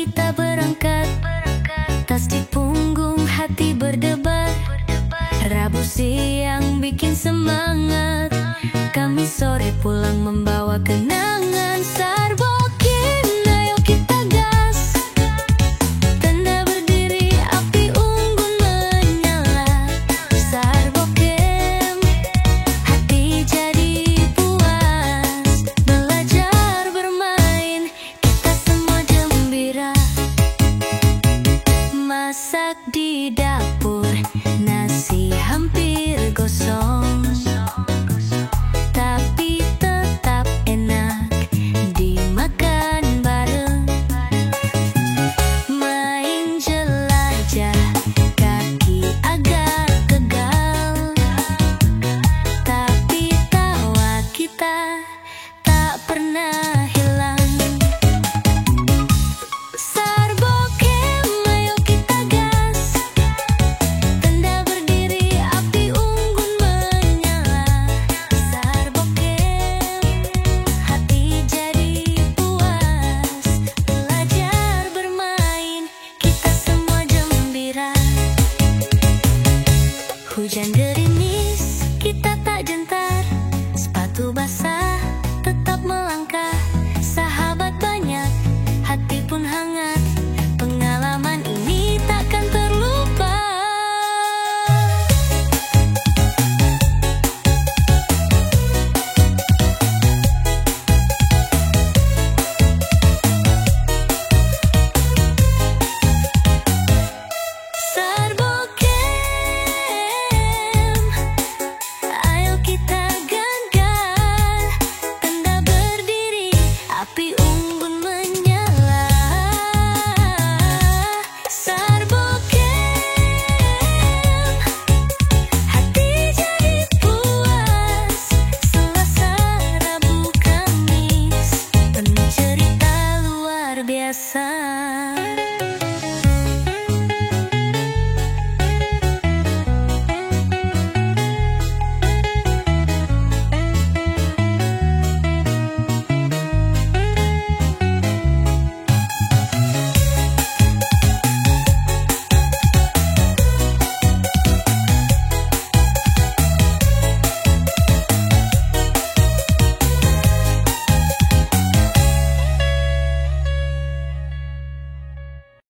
kita berangkat, tas di punggung, hati berdebar. Rabu siang bikin semangat, Kamis sore pulang membawa kenangan. Sarbokin, ayo kita gas, tenda berdiri, api unggun menyala. Sarbokem, hati jadi puas, belajar bermain, kita semua gembira. Masak di dapur, nasi hampir gosong, tapi tetap enak dimakan bareng. Main jelajah, kaki agak tegal, tapi tawa kita tak pernah hilang. Sarbokem, ayo kita gas, tenda berdiri, api unggun menyala. Sarbokem, hati jadi puas, belajar bermain, kita semua gembira. Hujan gerimis, kita tak gentar, sepatu basah, tetap melangkah. Sahabat banyak, hati pun hangat, pengalaman ini takkan terlupa. Sarbokem, ayo kita gagal, tenda berdiri, api unggun menyala. Sarbokem, hati jadi puas, Selasa, Rabu, Kamis, penuh cerita luar biasa.